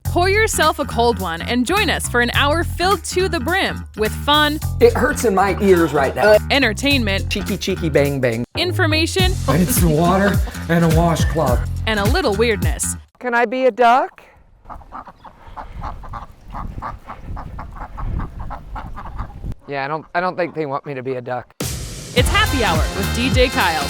Pour yourself a cold one and join us for an hour filled to the brim with fun. It hurts in my ears right now. Entertainment. Cheeky, bang, bang. Information. I need some water and a washcloth. And a little weirdness. Can I be a duck? Yeah, I don't think they want me to be a duck. It's Happy Hour with DJ Kyle.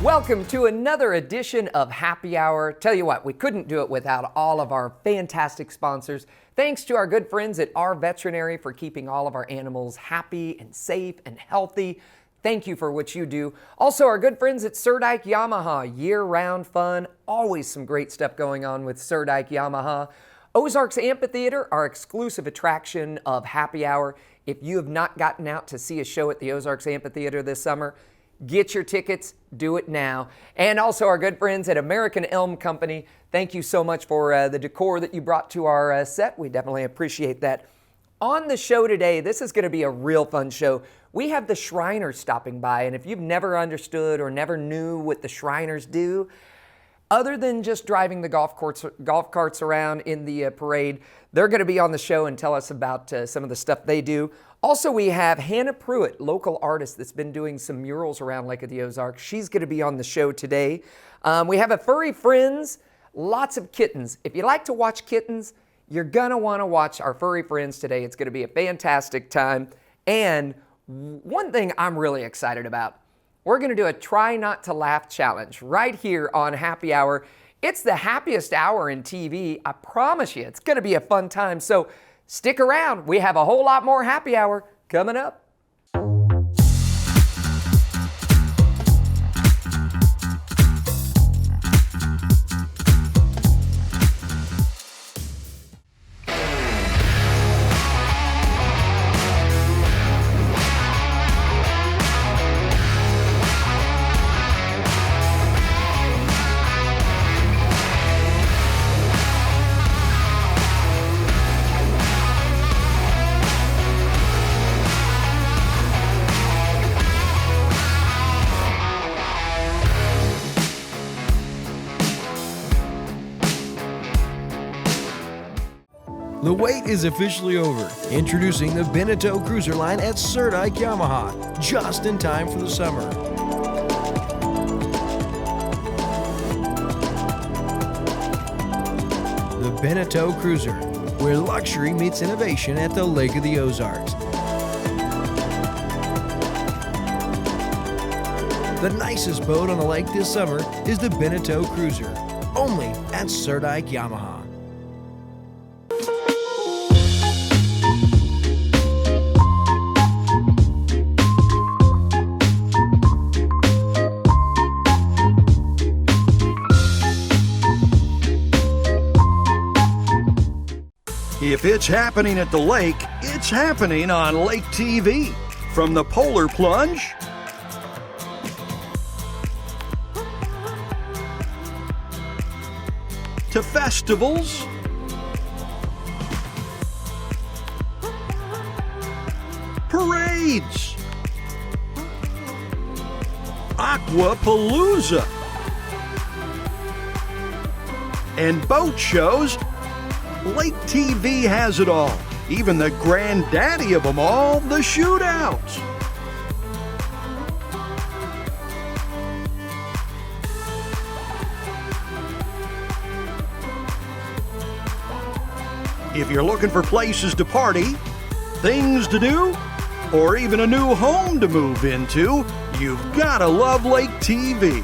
Welcome to another edition of Happy Hour. Tell you what, we couldn't do it without all of our fantastic sponsors. Thanks to our good friends at Our Veterinary for keeping all of our animals happy and safe and healthy. Thank you for what you do. Also, our good friends at Surdike Yamaha, year-round fun. Always some great stuff going on with Surdike Yamaha. Ozarks Amphitheater, our exclusive attraction of Happy Hour. If you have not gotten out to see a show at the Ozarks Amphitheater this summer, get your tickets, do it now. And also our good friends at American Elm Company. Thank you so much for the decor that you brought to our set. We definitely appreciate that. On the show today, this is going to be a real fun show. We have the Shriners stopping by, and if you've never understood or never knew what the Shriners do, other than just driving the golf carts around in the parade, they're going to be on the show and tell us about some of the stuff they do. Also, we have Hannah Pruitt, local artist that's been doing some murals around Lake of the Ozarks. She's going to be on the show today. We have a Furry Friends, lots of kittens. If you like to watch kittens, you're going to want to watch our Furry Friends today. It's going to be a fantastic time. And one thing I'm really excited about, we're going to do a Try Not to Laugh challenge right here on Happy Hour. It's the happiest hour in TV. I promise you, it's going to be a fun time. So stick around. We have a whole lot more Happy Hour coming up. The wait is officially over. Introducing the Beneteau Cruiser line at Surdike Yamaha, just in time for the summer. The Beneteau Cruiser, where luxury meets innovation at the Lake of the Ozarks. The nicest boat on the lake this summer is the Beneteau Cruiser, only at Surdike Yamaha. If it's happening at the lake, it's happening on Lake TV. From the Polar Plunge to festivals parades, Aquapalooza, and boat shows, Lake TV has it all. Even the granddaddy of them all, the shootouts. If you're looking for places to party, things to do, or even a new home to move into, you've gotta love Lake TV.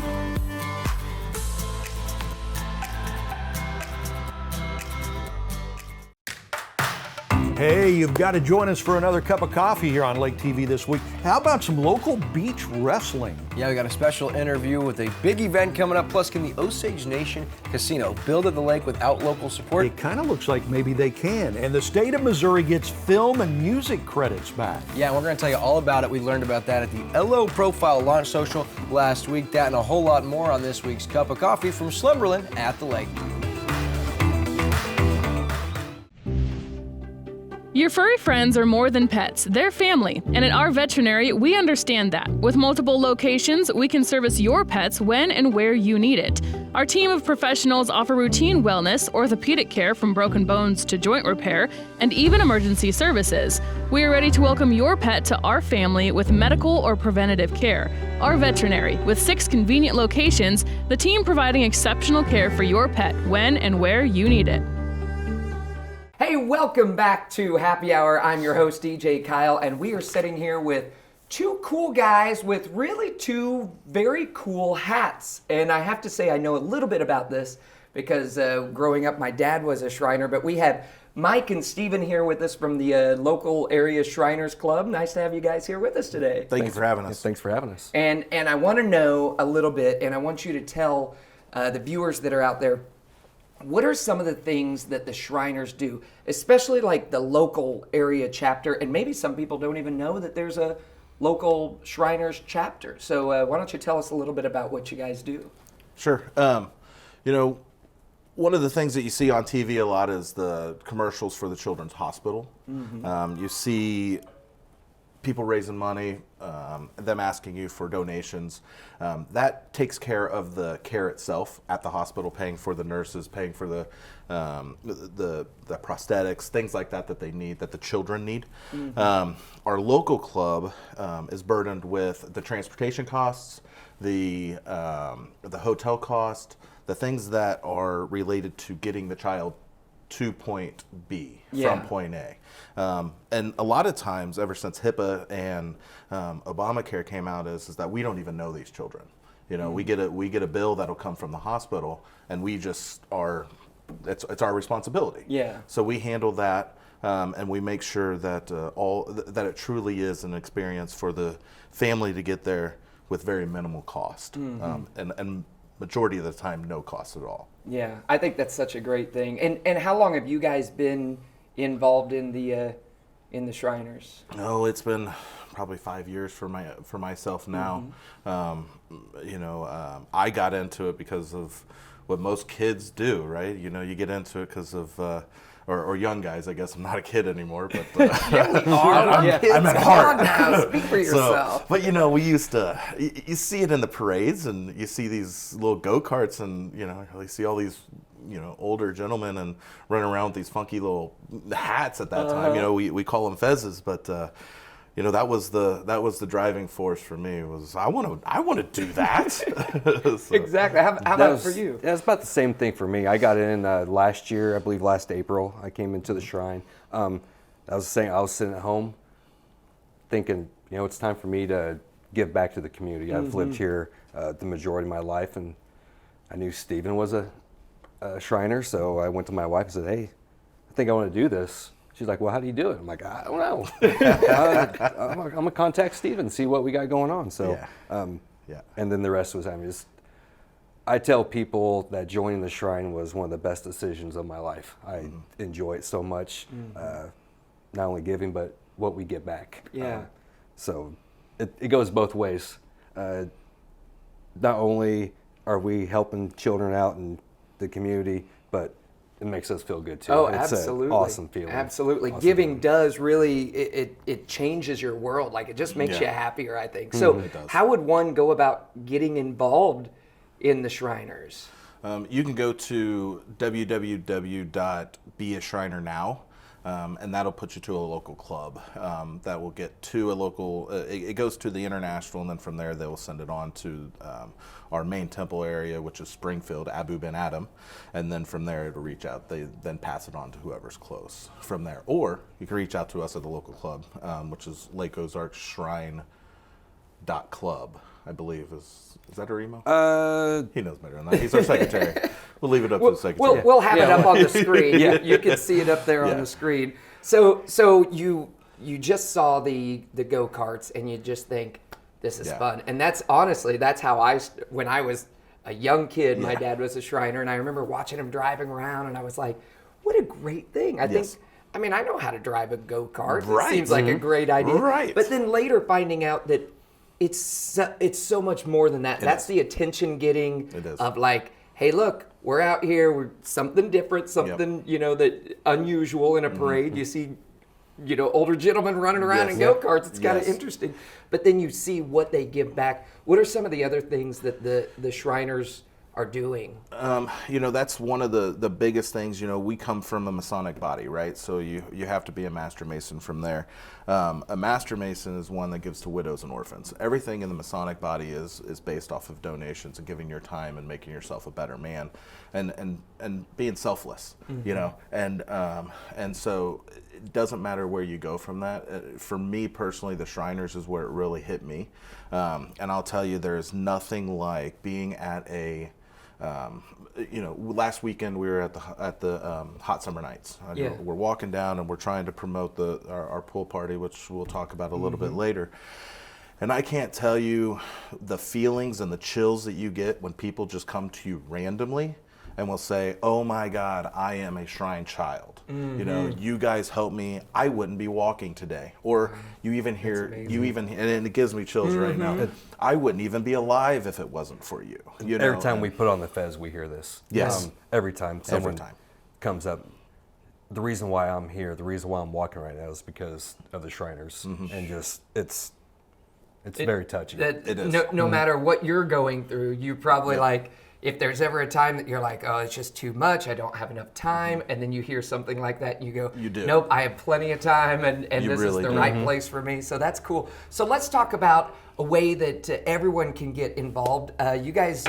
Hey, you've got to join us for another cup of coffee here on Lake TV this week. How about some local beach wrestling? Yeah, we got a special interview with a big event coming up. Plus, can the Osage Nation Casino build at the lake without local support? It kind of looks like maybe they can. And the state of Missouri gets film and music credits back. Yeah, we're going to tell you all about it. We learned about that at the LO Profile Launch Social last week. That and a whole lot more on this week's Cup of Coffee from Slumberland at the Lake. Your furry friends are more than pets, they're family, and at our veterinary, we understand that. With multiple locations, we can service your pets when and where you need it. Our team of professionals offer routine wellness, orthopedic care from broken bones to joint repair, and even emergency services. We are ready to welcome your pet to our family with medical or preventative care. Our veterinary, with 6 convenient locations, the team providing exceptional care for your pet when and where you need it. Hey, welcome back to Happy Hour. I'm your host, DJ Kyle, and we are sitting here with 2 cool guys with really 2 very cool hats. And I have to say, I know a little bit about this because growing up, my dad was a Shriner, but we have Mike and Steven here with us from the local area Shriners Club. Nice to have you guys here with us today. Thank you for having us. Thanks for having us. And I want to know a little bit, and I want you to tell the viewers that are out there, what are some of the things that the Shriners do, especially like the local area chapter? And maybe some people don't even know that there's a local Shriners chapter. So why don't you tell us a little bit about what you guys do? Sure. One of the things that you see on TV a lot is the commercials for the Children's Hospital. Mm-hmm. You see people raising money, them asking you for donations. That takes care of the care itself at the hospital, paying for the nurses, paying for the prosthetics, things like that they need, that the children need. Mm-hmm. Our local club is burdened with the transportation costs, the hotel cost, the things that are related to getting the child to point B from point A. And a lot of times, ever since HIPAA and Obamacare came out, is that we don't even know these children. You know, we get a bill that'll come from the hospital, and we just are. It's our responsibility. Yeah. So we handle that, and we make sure that that it truly is an experience for the family to get there with very minimal cost, and majority of the time, no cost at all. Yeah, I think that's such a great thing. And how long have you guys been involved in the Shriners? Oh, it's been probably 5 years for myself now. Mm-hmm. I got into it because of what most kids do, right? You know, you get into it because of or young guys. I guess I'm not a kid anymore, but yeah, we are. I'm at heart. Now, speak for yourself. But we used to. You see it in the parades, and you see these little go-karts, and you see all these older gentlemen and running around with these funky little hats at that time. We call them fezzes, but that was the driving force for me. Was I want to do that. So. Exactly. How about for you? Yeah, it's about the same thing for me. I got in last year, I believe last April. I came into the Shrine. I was sitting at home thinking, it's time for me to give back to the community. I've lived here the majority of my life, and I knew Steven was a Shriner, so I went to my wife and said, "Hey, I think I want to do this." She's like, "Well, how do you do it?" I'm like, "I don't know. I'm gonna contact Steven, see what we got going on." So, and then the rest was, I tell people that joining the Shrine was one of the best decisions of my life. I enjoy it so much, not only giving, but what we get back. Yeah. So it goes both ways. Not only are we helping children out in the community, but it makes us feel good too. Oh, it's absolutely. An awesome feeling. Absolutely. Awesome Giving feeling. does really, it changes your world. Like, it just makes you happier, I think. So how would one go about getting involved in the Shriners? You can go to www.beashrinernow. And that'll put you to a local club. That will get to a local, it goes to the international, and then from there they will send it on to our main temple area, which is Springfield, Abu Ben Adam. And then from there it'll reach out. They then pass it on to whoever's close from there. Or you can reach out to us at the local club, which is Lake Ozarks Shrine.club, I believe. Is that her email? He knows better than that. He's our secretary. We'll leave it up to the secretary. We'll have it up on the screen. You can see it up there on the screen. So you just saw the go-karts and you just think, this is fun. And that's how when I was a young kid, my dad was a Shriner, and I remember watching him driving around, and I was like, what a great thing. I know how to drive a go-kart. Right. It seems like a great idea. Right. But then later finding out that it's so much more than that. That's the attention getting of like, hey, look, we're out here, we're something different, something, that unusual in a parade. You see older gentlemen running around in go-karts. It's kind of interesting. But then you see what they give back. What are some of the other things that the Shriners are doing? That's one of the biggest things. We come from a Masonic body, right? So you have to be a Master Mason from there. A Master Mason is one that gives to widows and orphans. Everything in the Masonic body is based off of donations and giving your time and making yourself a better man, and being selfless. And so it doesn't matter where you go from that. For me personally, the Shriners is where it really hit me. And I'll tell you, there's nothing like being at a last weekend we were at the Hot Summer Nights. We're walking down and we're trying to promote our pool party, which we'll talk about a little bit later. And I can't tell you the feelings and the chills that you get when people just come to you randomly and will say, "Oh my God, I am a Shrine child. You guys helped me. I wouldn't be walking today." Or you even hear, and it gives me chills right now. I wouldn't even be alive if it wasn't for you. Every time we put on the Fez, we hear this. Yes. Every time someone comes up, the reason why I'm here, the reason why I'm walking right now is because of the Shriners, and just it's very touching. It is. No matter what you're going through, you probably like. If there's ever a time that you're like, oh, it's just too much, I don't have enough time, and then you hear something like that, and you go, you do. Nope, I have plenty of time, and this really is the right place for me. So that's cool. So let's talk about a way that everyone can get involved. You guys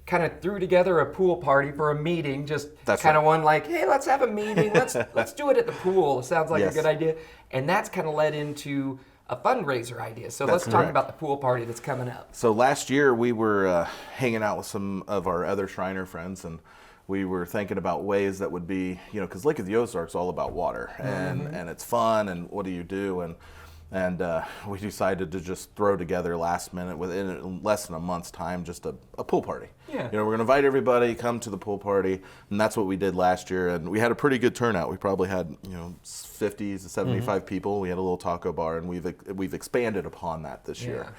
kind of threw together a pool party for a meeting, just kind of one like, hey, let's have a meeting, let's do it at the pool. Sounds like a good idea. And that's kind of led into a fundraiser idea. So let's talk about the pool party that's coming up. So last year we were hanging out with some of our other Shriner friends, and we were thinking about ways that would be, because Lake of the Ozarks is all about water, and it's fun, and what do you do? And we decided to just throw together last minute, within less than a month's time, just a pool party. We're going to invite everybody, come to the pool party, and that's what we did last year. And we had a pretty good turnout. We probably had 50 to 75 people. We had a little taco bar, and we've expanded upon that this year.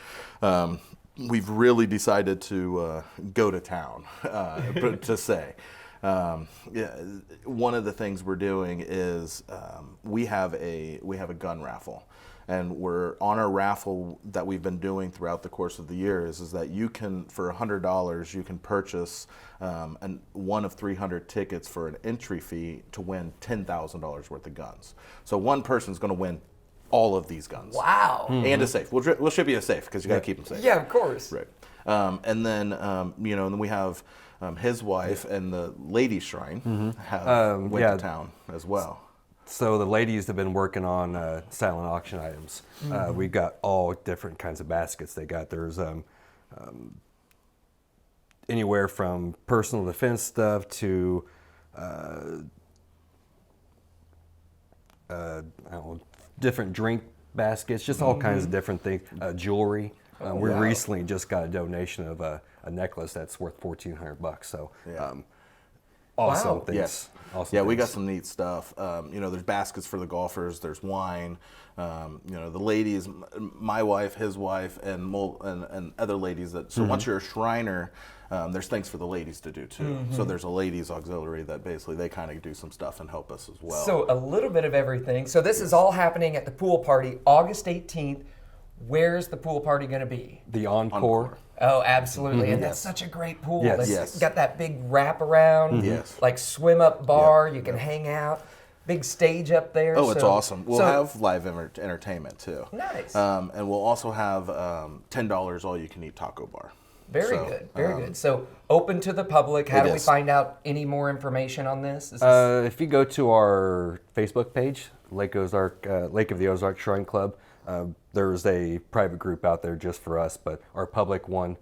We've really decided to go to town, to say. One of the things we're doing is we have a gun raffle. And we're on our raffle that we've been doing throughout the course of the year is that you can, for $100, you can purchase one of 300 tickets for an entry fee to win $10,000 worth of guns. So one person's going to win all of these guns. Wow. And a safe. We'll ship you a safe because you got to keep them safe. Yeah, of course. Right. And then, and then we have his wife and the ladies' shrine went to town as well. So the ladies have been working on silent auction items. We've got all different kinds of baskets they got. There's anywhere from personal defense stuff to different drink baskets, just all kinds of different things. Jewelry. We recently just got a donation of a necklace that's worth $1,400. So awesome things. Yes. Awesome we things. got some neat stuff. There's baskets for the golfers. There's wine. The ladies, my wife, his wife, and other ladies. So once you're a Shriner, there's things for the ladies to do too. So there's a ladies auxiliary that basically they kind of do some stuff and help us as well. So a little bit of everything. So this is all happening at the pool party, August 18th. Where's the pool party going to be? The Encore. Oh, absolutely. And that's such a great pool. Yes. It's got that big wraparound, like swim up bar. You can hang out. Big stage up there. Oh, it's awesome. We'll have live entertainment too. Nice. And we'll also have $10 all you can eat taco bar. Very good. So open to the public. How do we find out any more information on this? If you go to our Facebook page, Lake of the Ozarks Shrine Club, there's a private group out there just for us, but our public one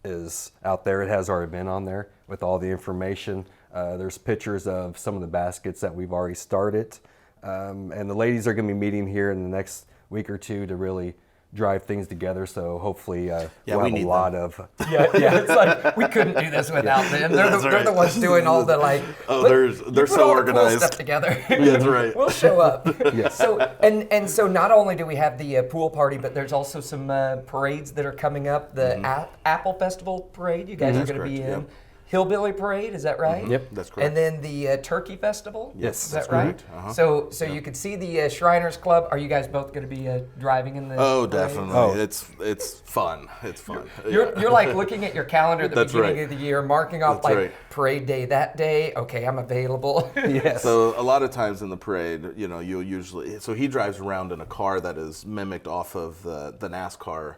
is out there. It has our event on there with all the information. There's pictures of some of the baskets that we've already started. And the ladies are going to be meeting here in the next week or two to really drive things together, so hopefully we'll have a lot of... it's like, we couldn't do this without them. They're the ones doing all the, like... they're so organized. Cool stuff together. That's right. We'll show up. So, and so not only do we have the pool party, but there's also some parades that are coming up. The Apple Festival parade you guys are going to be in. Hillbilly Parade, is that right? Yep. That's correct. And then the Turkey Festival? Yes, Is that's that right? correct. So you can see the Shriners Club. Are you guys both going to be driving in the Oh, parade? definitely. It's fun. It's fun. You're like looking at your calendar at the That's beginning right. of the year, marking off That's like right. parade day that day. Okay, I'm available. Yes. So a lot of times in the parade, you'll usually, so he drives around in a car that is mimicked off of the NASCAR,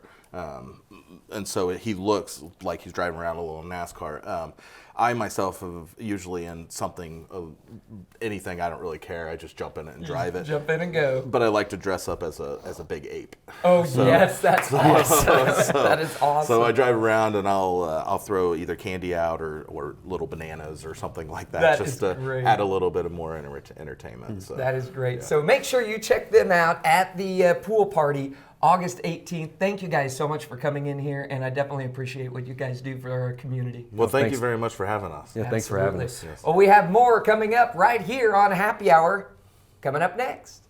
and so he looks like he's driving around a little NASCAR. I myself have usually in something, anything, I don't really care. I just jump in it and drive it. Jump in and go. But I like to dress up as a big ape. Oh yes, that's awesome. That is awesome. So I drive around and I'll throw either candy out or little bananas or something like that, That just is to great. add a little bit of more entertainment. So. That is great. So make sure you check them out at the pool party August 18th. Thank you guys so much for coming in here, and I definitely appreciate what you guys do for our community. Well, thank thanks. you very much for having us. Yeah, thanks for having Absolutely. us. Well, we have more coming up right here on Happy Hour. Coming up next.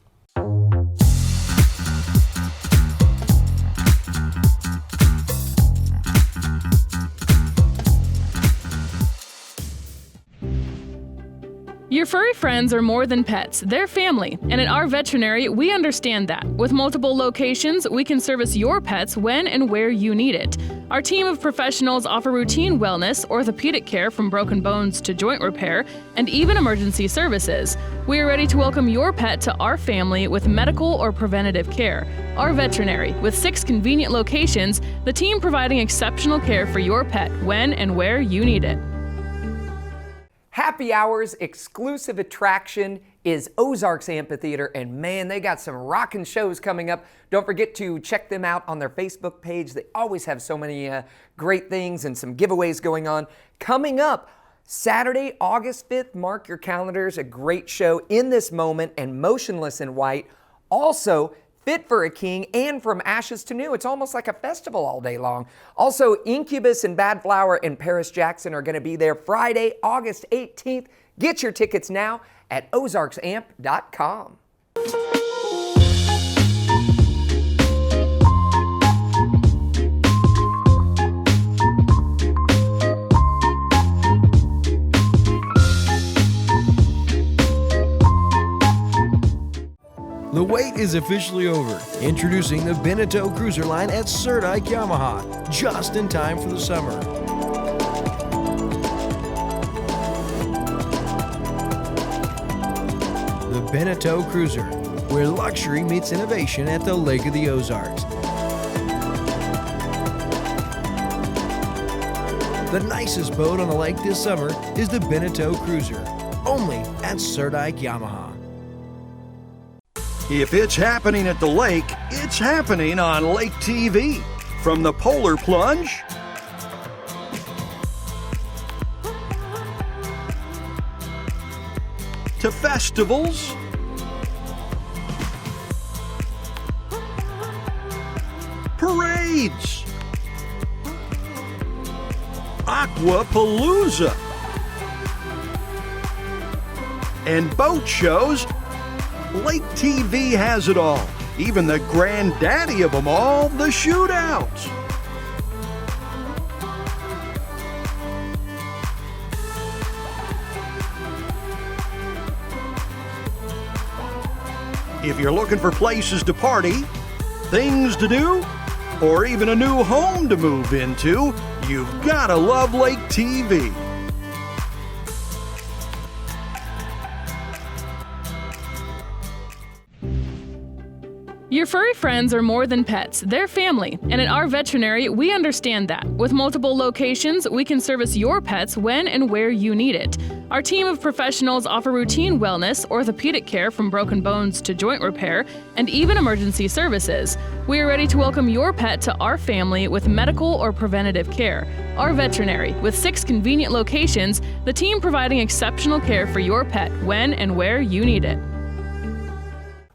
Your furry friends are more than pets, they're family. And at our veterinary, we understand that. With multiple locations, we can service your pets when and where you need it. Our team of professionals offer routine wellness, orthopedic care from broken bones to joint repair, and even emergency services. We are ready to welcome your pet to our family with medical or preventative care. Our veterinary, with 6 convenient locations, the team providing exceptional care for your pet when and where you need it. Happy Hour's exclusive attraction is Ozarks Amphitheater, and man, they got some rockin' shows coming up. Don't forget to check them out on their Facebook page. They always have so many great things and some giveaways going on. Coming up, Saturday, August 5th, mark your calendars, a great show, In This Moment and Motionless in White. Also, Fit for a King and From Ashes to New. It's almost like a festival all day long. Also, Incubus and Bad Flower and Paris Jackson are going to be there Friday, August 18th. Get your tickets now at ozarksamp.com. The wait is officially over. Introducing the Beneteau Cruiser line at Serdike Yamaha, just in time for the summer. The Beneteau Cruiser, where luxury meets innovation at the Lake of the Ozarks. The nicest boat on the lake this summer is the Beneteau Cruiser, only at Serdike Yamaha. If it's happening at the lake, it's happening on Lake TV. From the Polar Plunge to festivals parades, Aquapalooza, and boat shows, Lake TV has it all. Even the granddaddy of them all, the shootouts. If you're looking for places to party, things to do, or even a new home to move into, you've got to love Lake TV. Your furry friends are more than pets, they're family. And at our veterinary, we understand that. With multiple locations, we can service your pets when and where you need it. Our team of professionals offer routine wellness, orthopedic care from broken bones to joint repair, and even emergency services. We are ready to welcome your pet to our family with medical or preventative care. Our veterinary, with 6 convenient locations, the team providing exceptional care for your pet when and where you need it.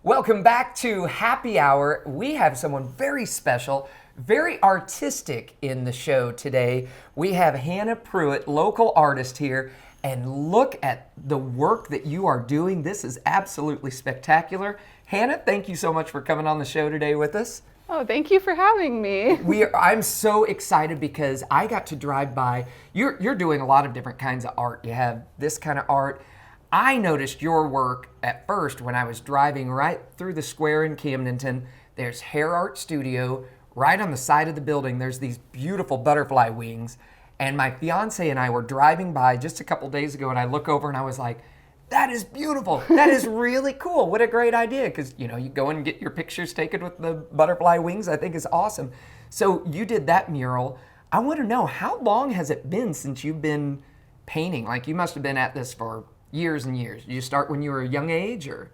Welcome back to Happy Hour. We have someone very special, very artistic in the show today. We have Hannah Pruitt, local artist here, and look at the work that you are doing. This is absolutely spectacular. Hannah, thank you so much for coming on the show today with us. Oh, thank you for having me. I'm so excited because I got to drive by. You're doing a lot of different kinds of art. You have this kind of art. I noticed your work at first when I was driving right through the square in Camdenton. There's Hair Art Studio. Right on the side of the building, there's these beautiful butterfly wings. And my fiance and I were driving by just a couple days ago, and I look over and I was like, that is beautiful. That is really cool. What a great idea. Because, you go and get your pictures taken with the butterfly wings. I think is awesome. So you did that mural. I want to know, how long has it been since you've been painting? Like, you must have been at this for years and years. Did you start when you were a young age, or?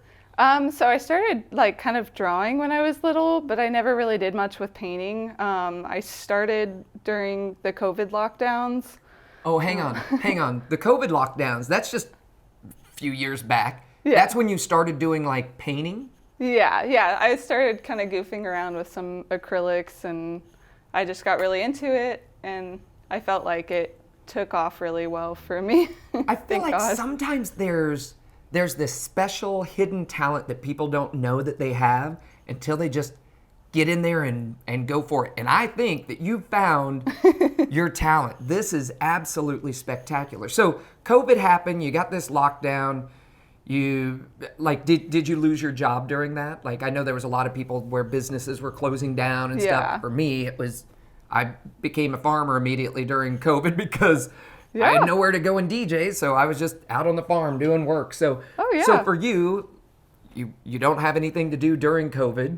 So I started kind of drawing when I was little, but I never really did much with painting. I started during the COVID lockdowns. Oh, hang on. The COVID lockdowns, that's just few years back. Yeah. That's when you started doing painting? Yeah. I started kind of goofing around with some acrylics, and I just got really into it, and I felt like it took off really well for me. I feel like sometimes there's this special hidden talent that people don't know that they have until they just get in there and go for it. And I think that you found your talent. This is absolutely spectacular. So COVID happened, you got this lockdown. You did you lose your job during that? I know there was a lot of people where businesses were closing down and stuff. For me, I became a farmer immediately during COVID because I had nowhere to go and DJ, so I was just out on the farm doing work. So so for you don't have anything to do during COVID.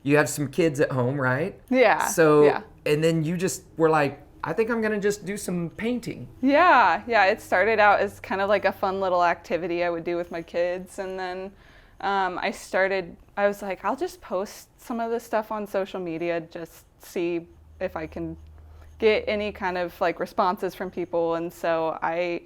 You have some kids at home, right? Yeah. So, and then you just were like, I think I'm going to just do some painting. Yeah. It started out as kind of like a fun little activity I would do with my kids. And then I was like, I'll just post some of this stuff on social media, just see if I can get any kind of responses from people. And so I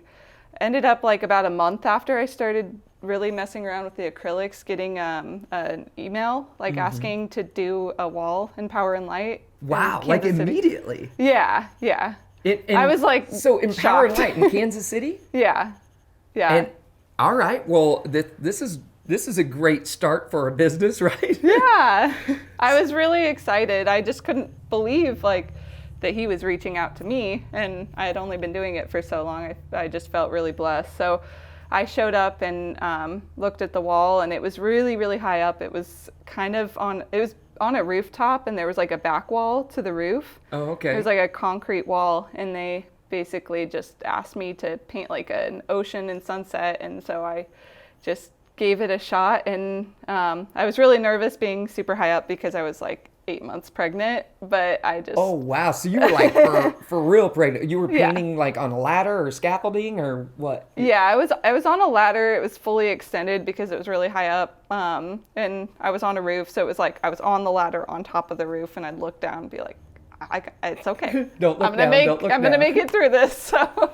ended up about a month after I started really messing around with the acrylics, getting an email asking to do a wall in Power and Light. Wow, immediately. Yeah. I was so in Power and shocked. Light in Kansas City? Yeah. And all right, well, this is a great start for a business, right? Yeah. I was really excited. I just couldn't believe that he was reaching out to me, and I had only been doing it for so long. I just felt really blessed. So I showed up and looked at the wall, and it was really, really high up. It was on a rooftop, and there was a back wall to the roof. Oh, okay. It was a concrete wall, and they basically just asked me to paint an ocean and sunset, and so I just gave it a shot. And I was really nervous being super high up because I was 8 months pregnant, but I just... Oh, wow. So you were for real pregnant. You were painting on a ladder or scaffolding or what? Yeah, I was on a ladder. It was fully extended because it was really high up. And I was on a roof. So it was I was on the ladder on top of the roof, and I'd look down and be like, it's okay. Don't look I'm down. gonna make it through this. So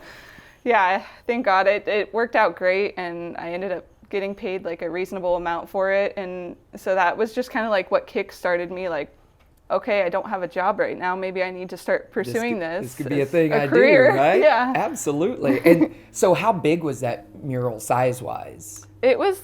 yeah, thank God it worked out great, and I ended up getting paid a reasonable amount for it. And so that was just kind of what kick-started me, okay, I don't have a job right now. Maybe I need to start pursuing this. This could be a thing I career. do, right? Yeah. Absolutely. And so how big was that mural size-wise? It was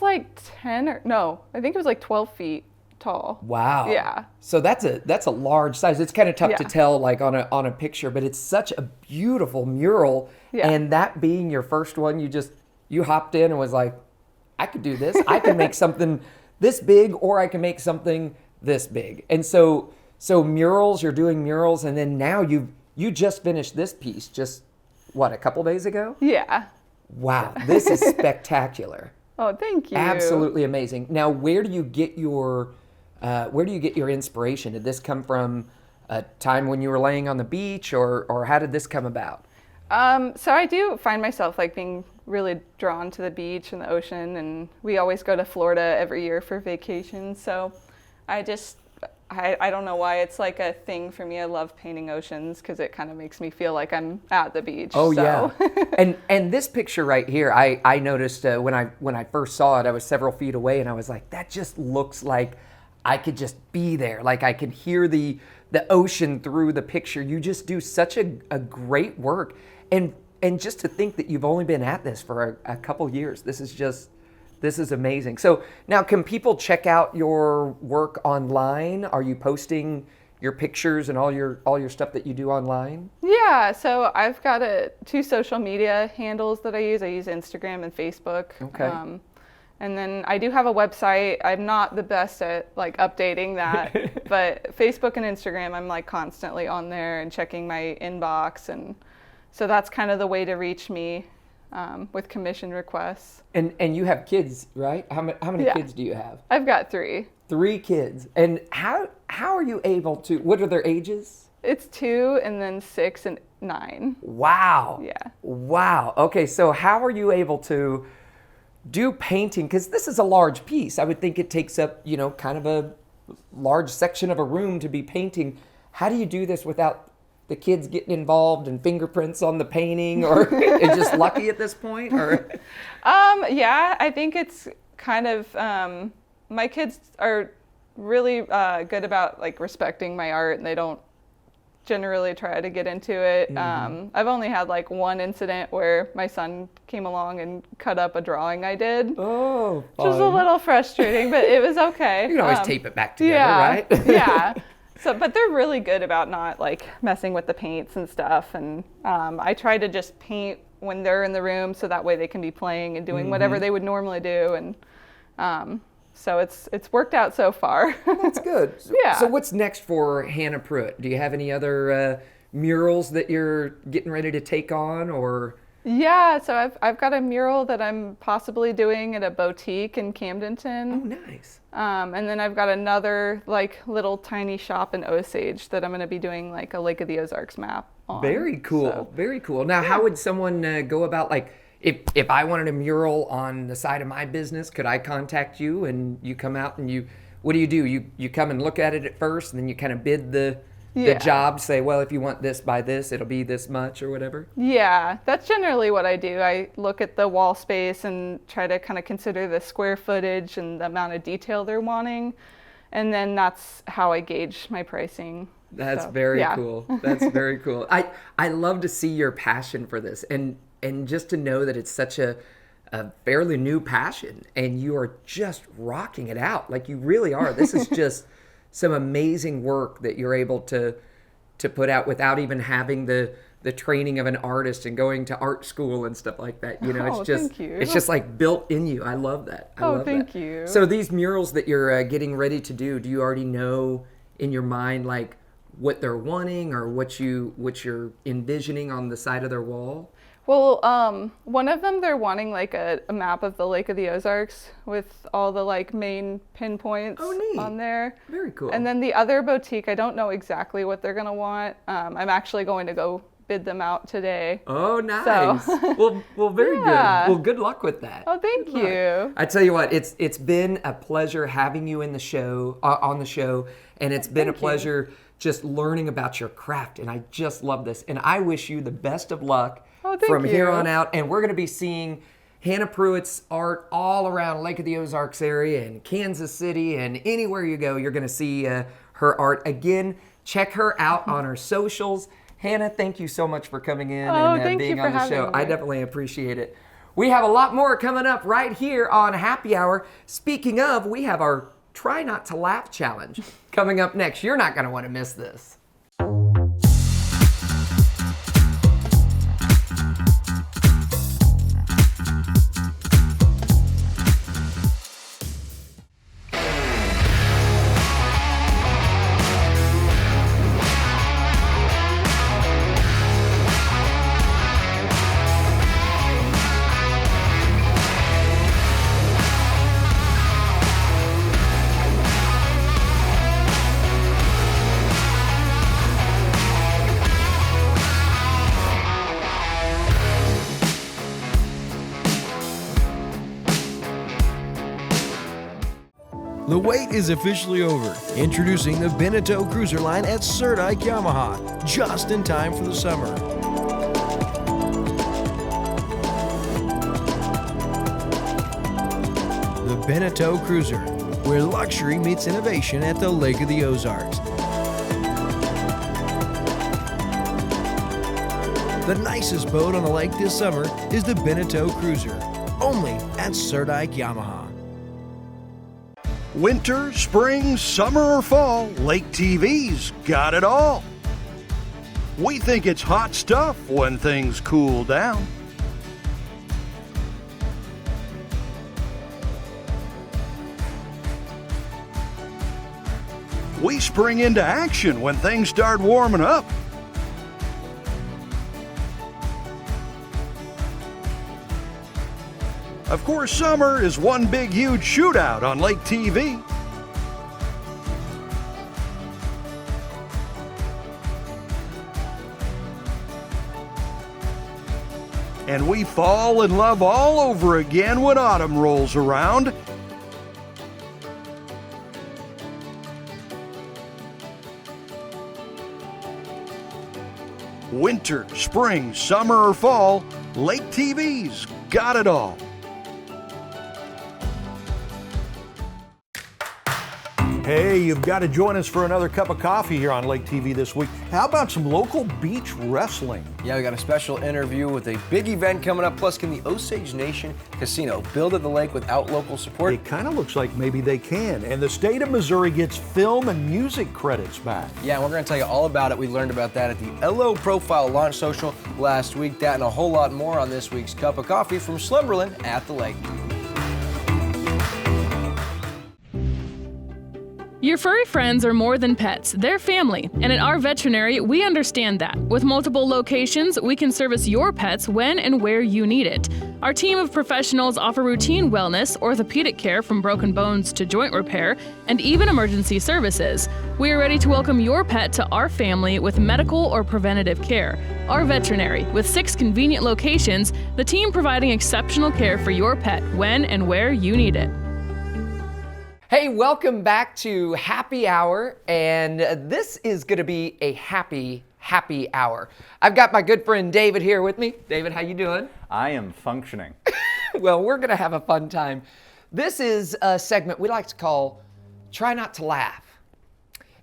10 or, no, I think it was 12 feet tall. Wow. Yeah. So that's a large size. It's kind of tough to Yeah. tell on a picture, but it's such a beautiful mural. Yeah. And that being your first one, you hopped in and was like, I could do this. I can make something this big, or I can make something this big. And so murals, you're doing murals, and then now you just finished this piece just, a couple days ago? Yeah. Wow, this is spectacular. Oh, thank you. Absolutely amazing. Now, where do you get your inspiration? Did this come from a time when you were laying on the beach, or how did this come about? So I do find myself being really drawn to the beach and the ocean, and we always go to Florida every year for vacation. So I don't know why it's a thing for me. I love painting oceans because it kind of makes me feel like I'm at the beach. Oh, so. Yeah. And this picture right here, I noticed when I first saw it, I was several feet away, and I was like, that just looks like I could just be there. I could hear the ocean through the picture. You just do such a great work. And just to think that you've only been at this for a couple years, this This is amazing. So now, can people check out your work online? Are you posting your pictures and all your stuff that you do online? Yeah, so I've got two social media handles that I use. I use Instagram and Facebook. Okay. And then I do have a website. I'm not the best at like updating that, but Facebook and Instagram, I'm like constantly on there and checking my inbox, and so that's kind of the way to reach me with commission requests. And you have kids, right? How many kids do you have? I've got 3. 3 kids. And how are you able to? What are their ages? It's 2 and then 6 and 9. Wow. Yeah. Wow. Okay, so how are you able to do painting? Because this is a large piece. I would think it takes up, kind of a large section of a room to be painting. How do you do this without the kids getting involved and fingerprints on the painting, or it's just lucky at this point? Or Yeah, I think it's kind of my kids are really good about like respecting my art, and they don't generally try to get into it. I've only had like one incident where my son came along and cut up a drawing I did. Oh, which was a little frustrating, but it was okay. You can always tape it back together, right? Yeah. So, but they're really good about not like messing with the paints and stuff. And I try to just paint when they're in the room, so that way they can be playing and doing whatever they would normally do. And so it's worked out so far. That's good. Yeah. So what's next for Hannah Pruitt? Do you have any other murals that you're getting ready to take on, or? Yeah, so I've got a mural that I'm possibly doing at a boutique in Camdenton. Oh, nice. And then I've got another like little tiny shop in Osage that I'm going to be doing like a Lake of the Ozarks map on. Very cool. So, very cool. Now, how would someone go about, like, if I wanted a mural on the side of my business, could I contact you and you come out and what do? You come and look at it at first, and then you kind of bid the job, say, well, if you want this by this, it'll be this much or whatever? Yeah, that's generally what I do. I look at the wall space and try to kind of consider the square footage and the amount of detail they're wanting. And then that's how I gauge my pricing. That's So, very yeah. cool. That's very cool. I love to see your passion for this, and just to know that it's such a fairly new passion, and you are just rocking it out. Like, you really are. This is just some amazing work that you're able to put out without even having the training of an artist and going to art school and stuff like that. Oh, thank you. It's just like built in you. I love that. I love thank that. you. So these murals that you're getting ready to do you already know in your mind like what they're wanting or what you're envisioning on the side of their wall? Well, one of them, they're wanting like a map of the Lake of the Ozarks with all the like main pinpoints on there. Very cool. And then the other boutique, I don't know exactly what they're gonna want. I'm actually going to go bid them out today. Oh, nice. So. Well, very Yeah. good. Well, good luck with that. Oh, thank Good luck. you. I tell you what, it's been a pleasure having you in the show, on the show, and it's been a pleasure just learning about your craft, and I just love this. And I wish you the best of luck from here on out. And we're going to be seeing Hannah Pruitt's art all around Lake of the Ozarks area and Kansas City, and anywhere you go, you're going to see her art. Again, check her out on her socials. Hannah, thank you so much for coming in and being on the show. I definitely appreciate it. We have a lot more coming up right here on Happy Hour. Speaking of, we have our Try Not to Laugh challenge coming up next. You're not going to want to miss this. The wait is officially over. Introducing the Beneteau Cruiser line at Surdike Yamaha, just in time for the summer. The Beneteau Cruiser, where luxury meets innovation at the Lake of the Ozarks. The nicest boat on the lake this summer is the Beneteau Cruiser. only at Serdike Yamaha. Winter, spring, summer, or fall, Lake TV's got it all. We think it's hot stuff when things cool down. We spring into action when things start warming up. Of course, summer is one big, huge shootout on Lake TV. And we fall in love all over again when autumn rolls around. Winter, spring, summer, or fall, Lake TV's got it all. Hey, you've got to join us for another cup of coffee here on Lake TV this week. How about some local beach wrestling? Yeah, we got a special interview with a big event coming up. Plus, can the Osage Nation Casino build at the lake without local support? It kind of looks like maybe they can. And the state of Missouri gets film and music credits back. Yeah, we're going to tell you all about it. We learned about that at the LO Profile Launch Social last week. That and a whole lot more on this week's Cup of Coffee from Slumberland at the Lake. Your furry friends are more than pets, they're family. And at our veterinary, we understand that. With multiple locations, we can service your pets when and where you need it. Our team of professionals offer routine wellness, orthopedic care from broken bones to joint repair, and even emergency services. We are ready to welcome your pet to our family with medical or preventative care. Our veterinary, with 6 convenient locations, the team providing exceptional care for your pet when and where you need it. Hey, welcome back to Happy Hour, and this is going to be a happy hour. I've got my good friend David here with me. David, how you doing? I am functioning. Well, we're going to have a fun time. This is a segment we like to call Try Not to Laugh.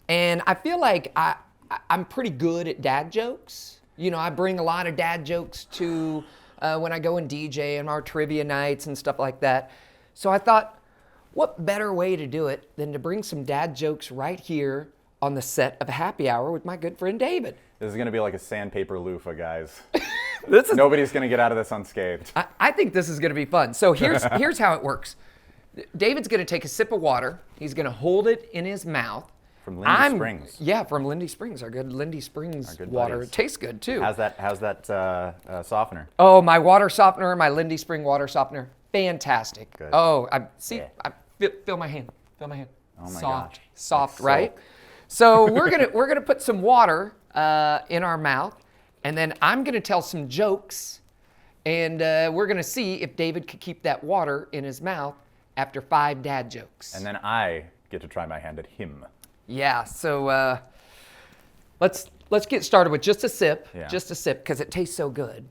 And I feel like I'm pretty good at dad jokes. You know, I bring a lot of dad jokes to when I go and DJ and our trivia nights and stuff like that. So I thought, what better way to do it than to bring some dad jokes right here on the set of Happy Hour with my good friend David. This is going to be like a sandpaper loofah, guys. This is, Nobody's going to get out of this unscathed. I think this is going to be fun. So here's how it works. David's going to take a sip of water. He's going to hold it in his mouth. From Lindy Springs. Yeah, from Lindy Springs, our good Lindy Springs good water. buddies. It tastes good too. How's that softener? Oh, my water softener, my Lindy Spring water softener, fantastic. Good. Oh, feel my hand. Feel my hand. Oh my soft, gosh. soft, Like right? soap. So we're gonna put some water in our mouth, and then I'm gonna tell some jokes, and we're gonna see if David could keep that water in his mouth after 5 dad jokes. And then I get to try my hand at him. Yeah. So let's get started with just a sip, Yeah. because it tastes so good.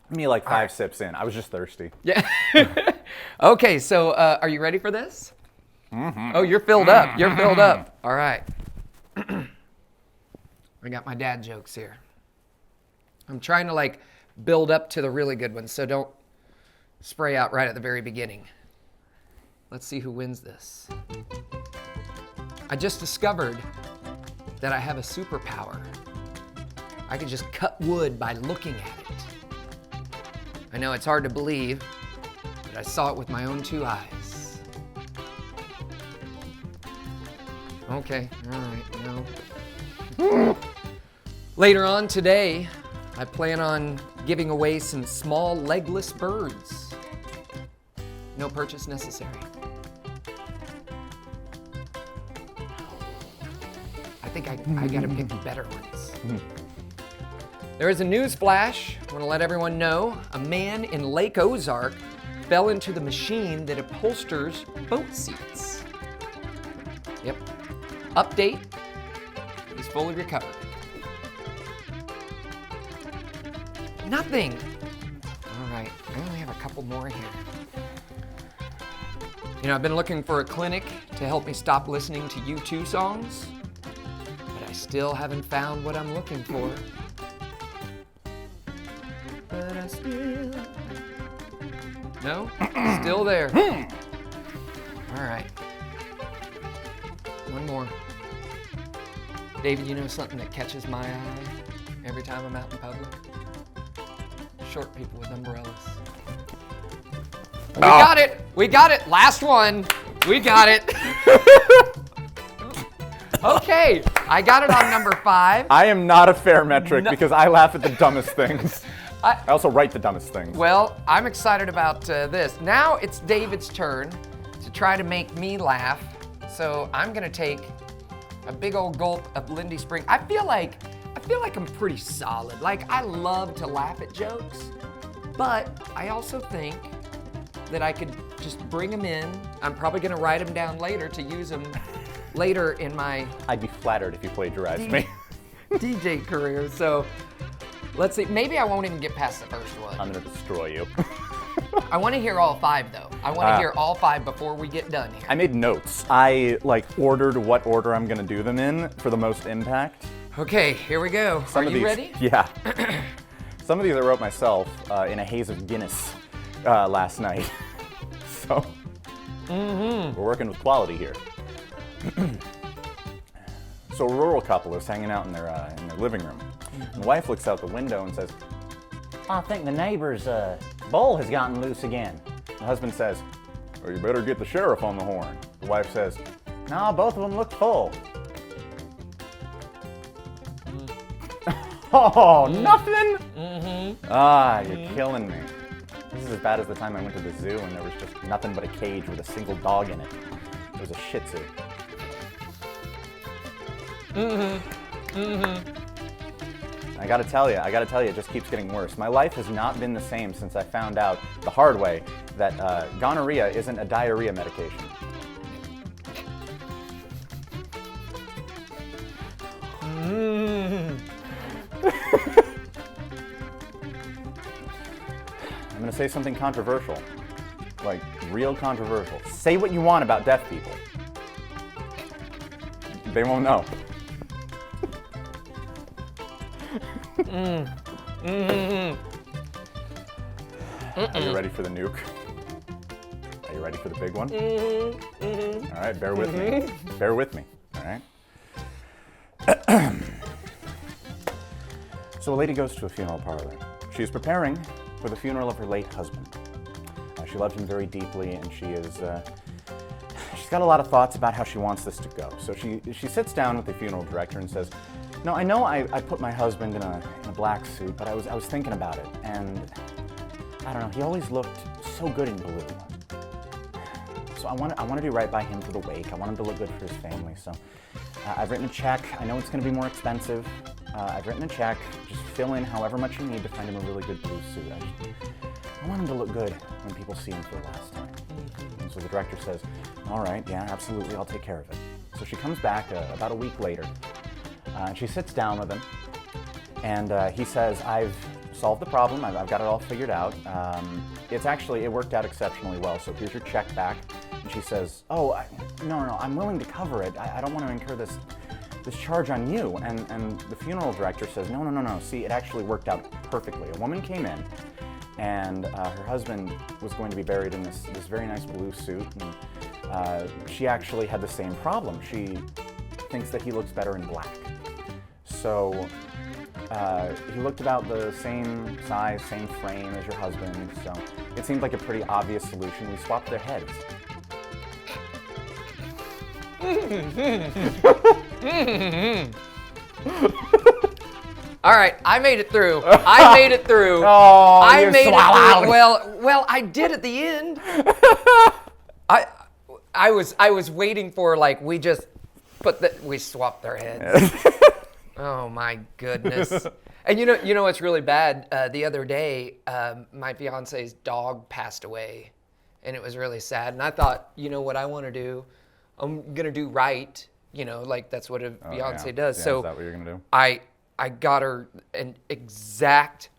Me like 5 sips in. I was just thirsty. Yeah. Okay, so are you ready for this? Mm-hmm. Oh, you're filled up. You're filled up. All right. I got my dad jokes here. I'm trying to build up to the really good ones, so don't spray out right at the very beginning. Let's see who wins this. I just discovered that I have a superpower. I can just cut wood by looking at it. I know it's hard to believe, but I saw it with my own 2 eyes. Okay, all right, no. Later on today, I plan on giving away some small legless birds. No purchase necessary. I think I gotta pick better ones. There is a news flash. I want to let everyone know a man in Lake Ozark fell into the machine that upholsters boat seats. Yep. Update, he's fully recovered. Nothing. All right, I only have a couple more here. You know, I've been looking for a clinic to help me stop listening to U2 songs, but I still haven't found what I'm looking for. But I still No? Still there. All right. One more. David, you know something that catches my eye every time I'm out in public? Short people with umbrellas. We got it! We got it! Last one! We got it! Okay, I got it on number 5. I am not a fair metric because I laugh at the dumbest things. I also write the dumbest things. Well, I'm excited about this. Now it's David's turn to try to make me laugh. So I'm gonna take a big old gulp of Lindy Spring. I feel like I'm pretty solid. Like, I love to laugh at jokes, but I also think that I could just bring them in. I'm probably gonna write them down later to use them later in my I'd be flattered if you plagiarized me. DJ career. So let's see. Maybe I won't even get past the first one. I'm gonna destroy you. I want to hear all 5 though. I want to hear all 5 before we get done here. I made notes. I ordered what order I'm gonna do them in for the most impact. Okay, here we go. Are you ready? Yeah. Some of these I wrote myself in a haze of Guinness last night. So we're working with quality here. So a rural couple is hanging out in their living room. And the wife looks out the window and says, I think the neighbor's bull has gotten loose again. the husband says, well, you better get the sheriff on the horn. The wife says, No, both of them look full. oh, nothing? You're killing me. This is as bad as the time I went to the zoo and there was just nothing but a cage with a single dog in it. It was a Shih Tzu. I gotta tell you, it just keeps getting worse. My life has not been the same since I found out the hard way that gonorrhea isn't a diarrhea medication. I'm gonna say something controversial, like real controversial. Say what you want about deaf people. They won't know. Are you ready for the nuke? Are you ready for the big one? All right, bear with me. Bear with me, all right? So a lady goes to a funeral parlor. She is preparing for the funeral of her late husband. She loved him very deeply, and she's got a lot of thoughts about how she wants this to go. So she sits down with the funeral director and says, "No, I know I put my husband in a black suit, but I was thinking about it, and I don't know. He always looked so good in blue. So I want to do right by him for the wake. I want him to look good for his family. So I've written a check. I know it's going to be more expensive. I've written a check. Just fill in however much you need to find him a really good blue suit. I want him to look good when people see him for the last time." And so the director says, "All right, yeah, absolutely, I'll take care of it." So she comes back about a week later, and she sits down with him, and he says, "I've solved the problem. I've got it all figured out. It worked out exceptionally well, so here's your check back." And she says, "Oh, no, I'm willing to cover it. I don't want to incur this charge on you." And the funeral director says, No. See, it actually worked out perfectly. A woman came in, and her husband was going to be buried in this very nice blue suit, and she actually had the same problem. She thinks that he looks better in black. So he looked about the same size, same frame as your husband, so it seemed like a pretty obvious solution. We swapped their heads. All right, I made it through. I made it through. Oh, I made it through. Well, I did at the end. I was waiting for, like, we swapped their heads. Oh my goodness. And you know what's really bad? The other day, my fiance's dog passed away, and it was really sad. And I thought, you know what I want to do? I'm gonna do right. Like that's what a fiance does. Yeah, so is that what you're gonna do? I got her an exact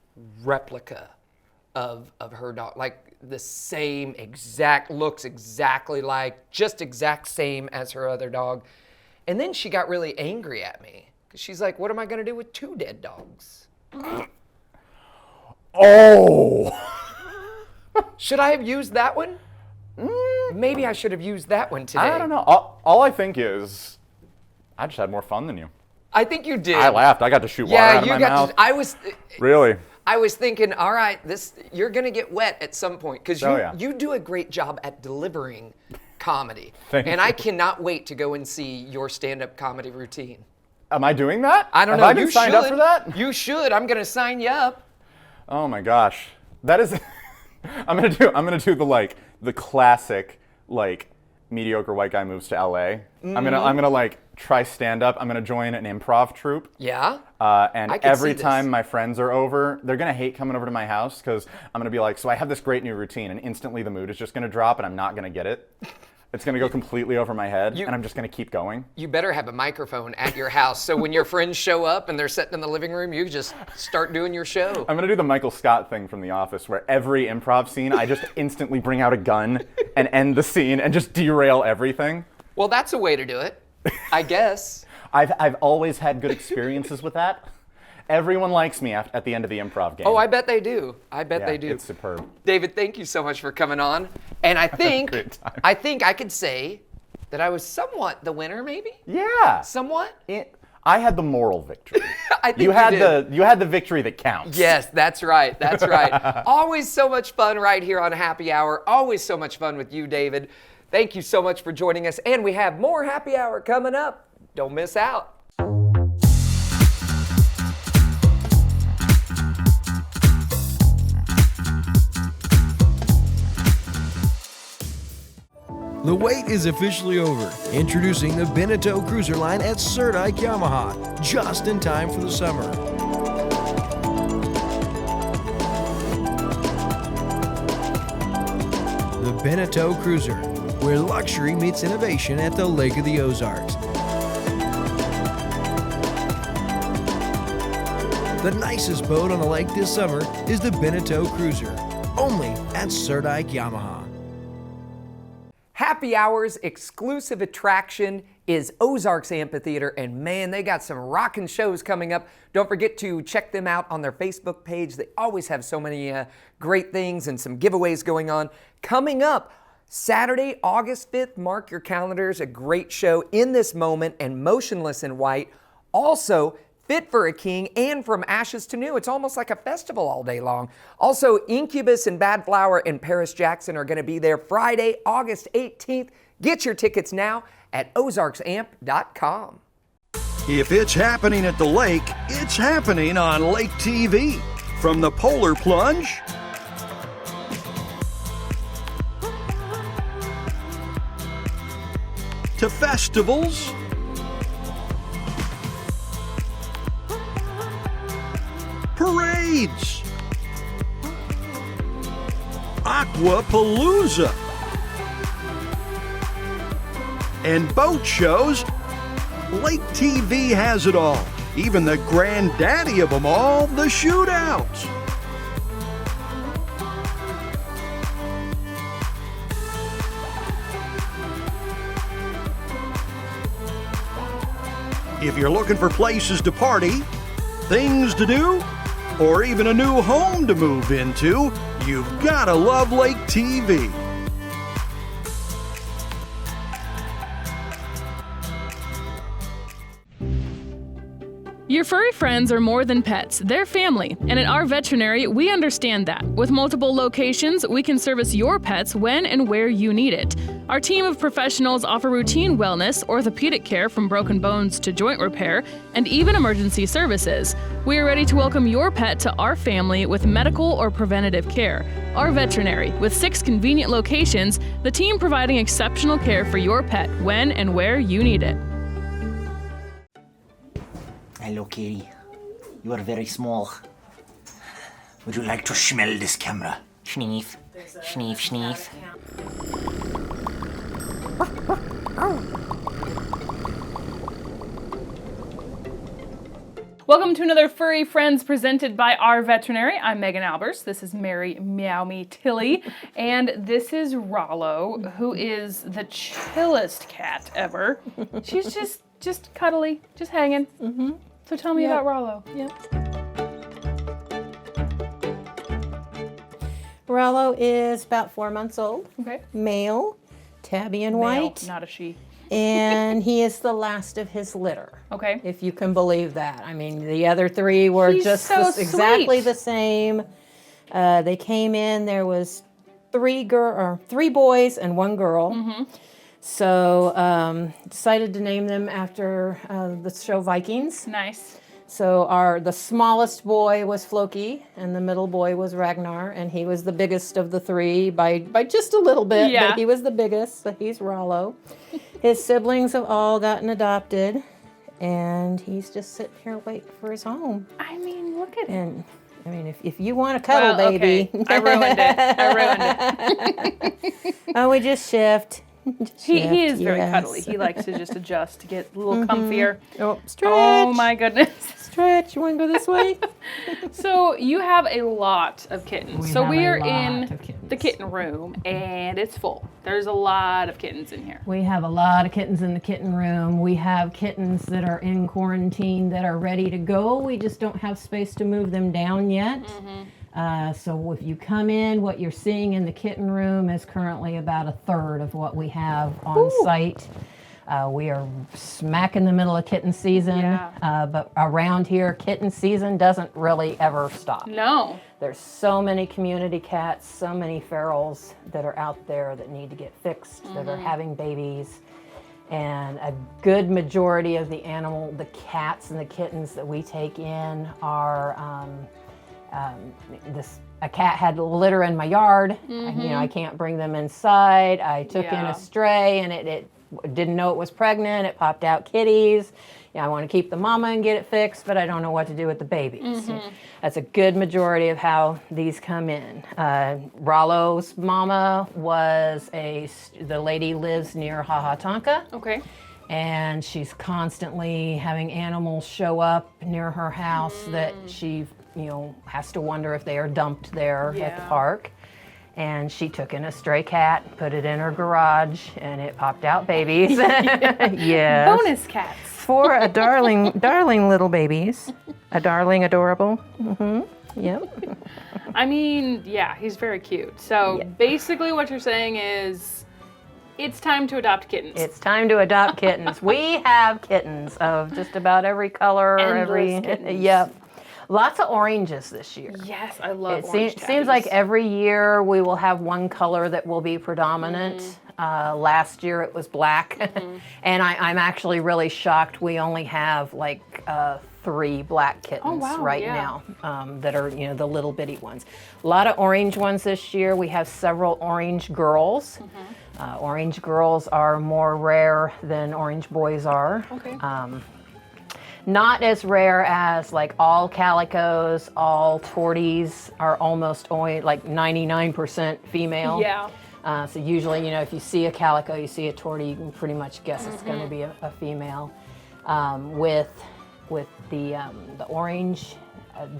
replica of her dog, like the same exact, looks exactly like, just exact same as her other dog. And then she got really angry at me because she's like, "What am I gonna do with 2 dead dogs?" Oh! Should I have used that one? Maybe I should have used that one today. I don't know. All I think is, I just had more fun than you. I think you did. I laughed. I got to shoot water out of my mouth. Really? Really? I was thinking, all right, you're gonna get wet at some point because you do a great job at delivering comedy, and I cannot wait to go and see your stand-up comedy routine. Am I doing that? I don't know. Have I been signed up for that? You should. I'm gonna sign you up. Oh my gosh, that is. I'm gonna do the classic mediocre white guy moves to LA. I'm gonna try stand up. I'm gonna join an improv troupe. Yeah. And every time my friends are over, they're gonna hate coming over to my house because I'm gonna be like, so I have this great new routine, and instantly the mood is just gonna drop, and I'm not gonna get it. It's gonna go completely over my head, and I'm just gonna keep going. You better have a microphone at your house, so when your friends show up and they're sitting in the living room, you just start doing your show. I'm gonna do the Michael Scott thing from The Office, where every improv scene, I just instantly bring out a gun and end the scene and just derail everything. Well, that's a way to do it, I guess. I've always had good experiences with that. Everyone likes me at the end of the improv game. Oh, I bet they do. I bet they do. It's superb. David, thank you so much for coming on. And I think I could say that I was somewhat the winner, maybe? Yeah. Somewhat? I had the moral victory. I think you had the victory that counts. Yes, that's right. That's right. Always so much fun right here on Happy Hour. Always so much fun with you, David. Thank you so much for joining us. And we have more Happy Hour coming up. Don't miss out. The wait is officially over. Introducing the Beneteau Cruiser line at Serdike Yamaha, just in time for the summer. The Beneteau Cruiser, where luxury meets innovation at the Lake of the Ozarks. The nicest boat on the lake this summer is the Beneteau Cruiser, only at Serdike Yamaha. Happy Hour's exclusive attraction is Ozarks Amphitheater, and man, they got some rockin' shows coming up. Don't forget to check them out on their Facebook page. They always have so many great things and some giveaways going on. Coming up, Saturday, August 5th, mark your calendars, a great show, In This Moment and Motionless in White. Also, Fit for a King and From Ashes to New. It's almost like a festival all day long. Also, Incubus and Bad Flower and Paris Jackson are going to be there Friday, August 18th. Get your tickets now at ozarksamp.com. If it's happening at the lake, it's happening on Lake TV. From the Polar Plunge to festivals parades, Aquapalooza, and boat shows, Lake TV has it all. Even the granddaddy of them all, the shootouts. If you're looking for places to party, things to do, or even a new home to move into, you've gotta love Lake TV. Your furry friends are more than pets, they're family. And at our veterinary, we understand that. With multiple locations, we can service your pets when and where you need it. Our team of professionals offer routine wellness, orthopedic care from broken bones to joint repair, and even emergency services. We are ready to welcome your pet to our family with medical or preventative care. Our veterinary, with 6 convenient locations, the team providing exceptional care for your pet when and where you need it. Hello, kitty. You are very small. Would you like to smell this camera? Sneef. Sneef, sneef. Welcome to another Furry Friends presented by our veterinary. I'm Megan Albers. This is Mary Meow Me Tilly. And this is Rollo, who is the chillest cat ever. She's just cuddly, just hanging. Mm-hmm. So tell me about Rollo. Yep. Rollo is about 4 months old. Okay. Male, tabby and Male, white. not a she. And he is the last of his litter. Okay. If you can believe that. I mean, the other 3 were He's just so exactly sweet. the same. They came in, there was 3 boys and 1 girl. Mm-hmm. So decided to name them after the show Vikings. Nice. So the smallest boy was Floki, and the middle boy was Ragnar, and he was the biggest of the 3 by just a little bit, Yeah. but he was the biggest, so he's Rollo. His siblings have all gotten adopted, and he's just sitting here waiting for his home. I mean, look at him. And I mean, if you want a cuddle, Well, baby. okay. I ruined it. Oh, we just shift. He is very yes. cuddly. He likes to just adjust to get a little comfier. Oh, stretch. Oh my goodness. Stretch. You want to go this way? So you have a lot of kittens. So we have are a lot in of kittens. the kitten room and it's full. There's a lot of kittens in here. We have a lot of kittens in the kitten room. We have kittens that are in quarantine that are ready to go. We just don't have space to move them down yet. So if you come in, what you're seeing in the kitten room is currently about 1/3 of what we have on site. We are smack in the middle of kitten season, Yeah. but around here, kitten season doesn't really ever stop. No. There's so many community cats, so many ferals that are out there that need to get fixed, that are having babies. And a good majority of the cats and the kittens that we take in are, a cat had litter in my yard. I can't bring them inside. I took in Yeah. a stray and it didn't know it was pregnant. It popped out kitties. I want to keep the mama and get it fixed, but I don't know what to do with the babies. That's a good majority of how these come in. Rollo's mama was the lady lives near Hahatonka. Okay. And she's constantly having animals show up near her house that she, has to wonder if they are dumped there at the Yeah. park. And she took in a stray cat, put it in her garage, and it popped out babies. Yes. Bonus cats. 4 darling little babies. A darling, adorable. Yep. I mean, yeah, he's very cute. So basically what you're saying is it's time to adopt kittens. It's time to adopt kittens. We have kittens of just about every color. Endless kittens. Yep. Lots of oranges this year. Yes, I love It orange seems like tabbies. every year we will have one color that will be predominant. Last year it was black. And I'm actually really shocked we only have like 3 black kittens right now that are, the little bitty ones. A lot of orange ones this year. We have several orange girls. Orange girls are more rare than orange boys are. Okay. Not as rare as like all calicos, all torties are almost only like 99% female. Yeah. So usually, if you see a calico, you see a tortie, you can pretty much guess it's going to be a female. With the orange,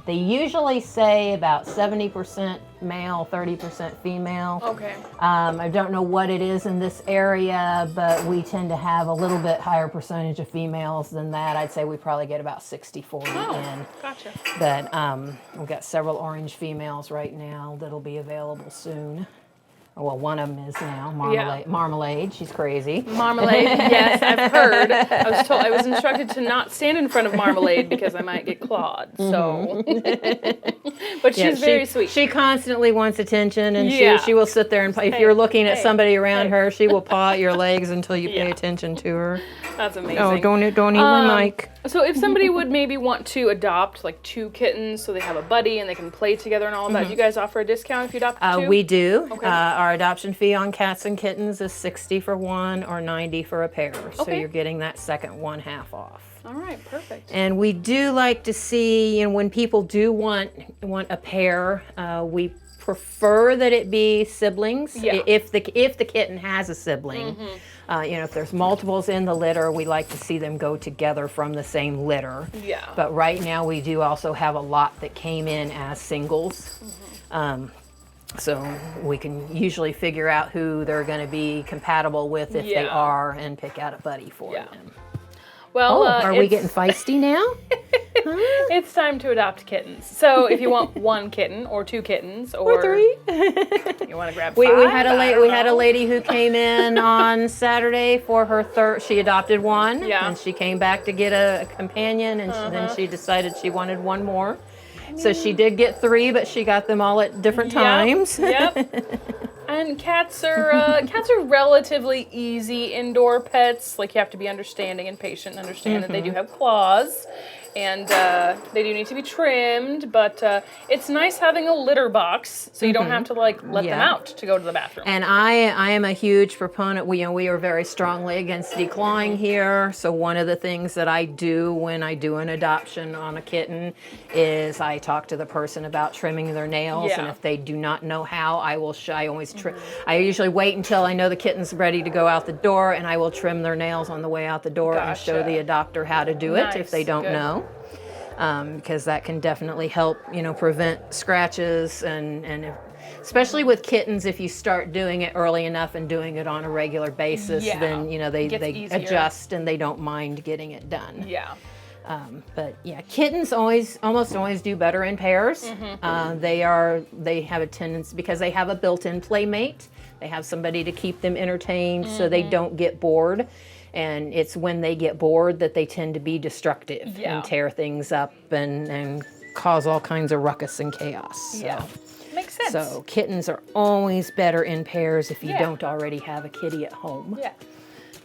they usually say about 70% male, 30% female. Okay. I don't know what it is in this area, but we tend to have a little bit higher percentage of females than that. I'd say we probably get about 60-40 in. Gotcha. But we've got several orange females right now that'll be available soon. Well, one of them is now, Marmalade. She's crazy. Marmalade, yes, I've heard. I was instructed to not stand in front of Marmalade because I might get clawed. So, but she's very sweet. She constantly wants attention, and she will sit there and if you're looking at somebody around her, she will paw at your legs until you pay attention to her. That's amazing. Oh, don't eat my mic. So if somebody would maybe want to adopt like 2 kittens so they have a buddy and they can play together and all of that, do you guys offer a discount if you adopt 2? We do. Okay. Our adoption fee on cats and kittens is $60 for one or $90 for a pair. So Okay. you're getting that second one half off. All right, perfect. And we do like to see, when people do want a pair, we prefer that it be siblings. Yeah. If the kitten has a sibling. If there's multiples in the litter, we like to see them go together from the same litter. Yeah. But right now we do also have a lot that came in as singles. So we can usually figure out who they're going to be compatible with if they are and pick out a buddy for them. Well, Are we getting feisty now? It's time to adopt kittens. So if you want one kitten or two kittens or 3, you want to grab 5. We had a lady who came in on Saturday for her third. She adopted one, and she came back to get a companion, and then she decided she wanted one more. So she did get 3, but she got them all at different times. Yep. And cats are relatively easy indoor pets. Like, you have to be understanding and patient and understand that they do have claws. And they do need to be trimmed, but it's nice having a litter box so you don't have to let them out to go to the bathroom. And I am a huge proponent. We are very strongly against declawing here. So one of the things that I do when I do an adoption on a kitten is I talk to the person about trimming their nails, and if they do not know how, I always trim. I usually wait until I know the kitten's ready to go out the door, and I will trim their nails on the way out the door and show the adopter how to do it if they don't know. Because that can definitely help, prevent scratches, and especially with kittens, if you start doing it early enough and doing it on a regular basis, then they adjust and they don't mind getting it done. Yeah. But yeah, kittens almost always do better in pairs. They have a tendency, because they have a built-in playmate. They have somebody to keep them entertained, so they don't get bored. And it's when they get bored that they tend to be destructive and tear things up and cause all kinds of ruckus and chaos. So. Yeah, makes sense. So kittens are always better in pairs if you don't already have a kitty at home. Yeah.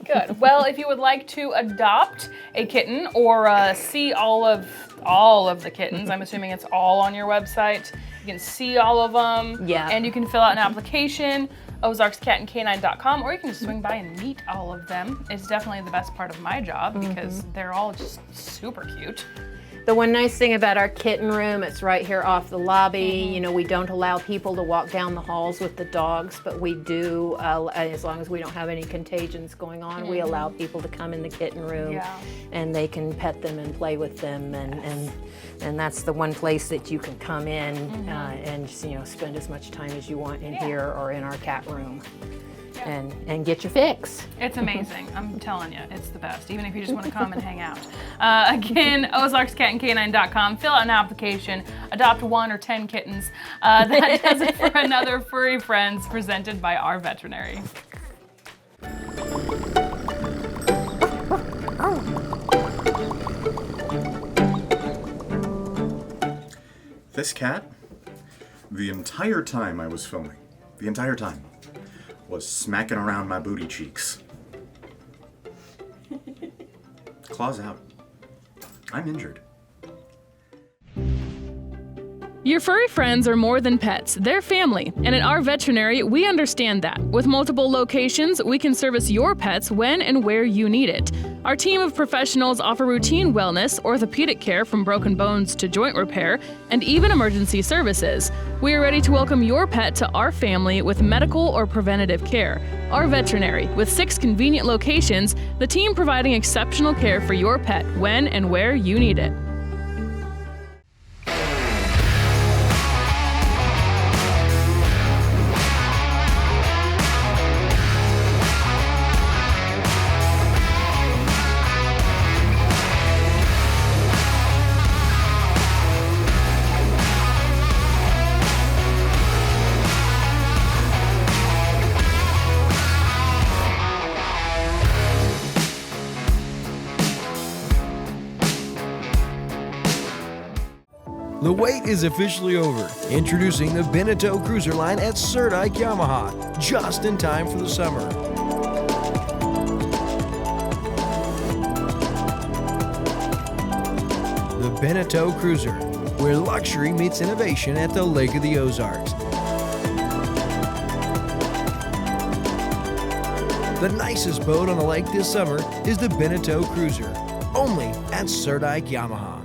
Good. Well, if you would like to adopt a kitten or see all of the kittens, I'm assuming it's all on your website. You can see all of them. Yeah. And you can fill out an application. OzarksCatandCanine.com, or you can just swing by and meet all of them. It's definitely the best part of my job because they're all just super cute. The one nice thing about our kitten room, it's right here off the lobby. We don't allow people to walk down the halls with the dogs, but we do, as long as we don't have any contagions going on, we allow people to come in the kitten room and they can pet them and play with them, and that's the one place that you can come in and spend as much time as you want in here or in our cat room. And get your fix. It's amazing. I'm telling you, it's the best, even if you just want to come and hang out. Again, OzarksCatandCanine.com. Fill out an application. Adopt 1 or 10 kittens. That does it for another Furry Friends presented by Our Veterinary. This cat, the entire time I was filming, was smacking around my booty cheeks. Claws out. I'm injured. Your furry friends are more than pets, they're family. And at Our Veterinary, we understand that. With multiple locations, we can service your pets when and where you need it. Our team of professionals offer routine wellness, orthopedic care from broken bones to joint repair, and even emergency services. We are ready to welcome your pet to our family with medical or preventative care. Our Veterinary, with 6 convenient locations, the team providing exceptional care for your pet when and where you need it. The wait is officially over. Introducing the Beneteau Cruiser line at Surdike Yamaha, just in time for the summer. The Beneteau Cruiser, where luxury meets innovation at the Lake of the Ozarks. The nicest boat on the lake this summer is the Beneteau Cruiser, only at Surdike Yamaha.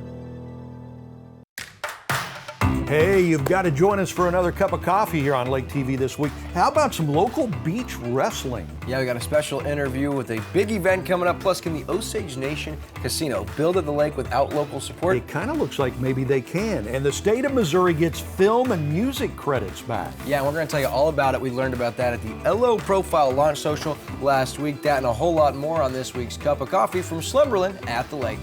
Hey, you've got to join us for another cup of coffee here on Lake TV this week. How about some local beach wrestling? Yeah, we got a special interview with a big event coming up. Plus, can the Osage Nation Casino build at the lake without local support? It kind of looks like maybe they can. And the state of Missouri gets film and music credits back. Yeah, we're going to tell you all about it. We learned about that at the LO Profile Launch Social last week. That and a whole lot more on this week's Cup of Coffee from Slumberland at the Lake.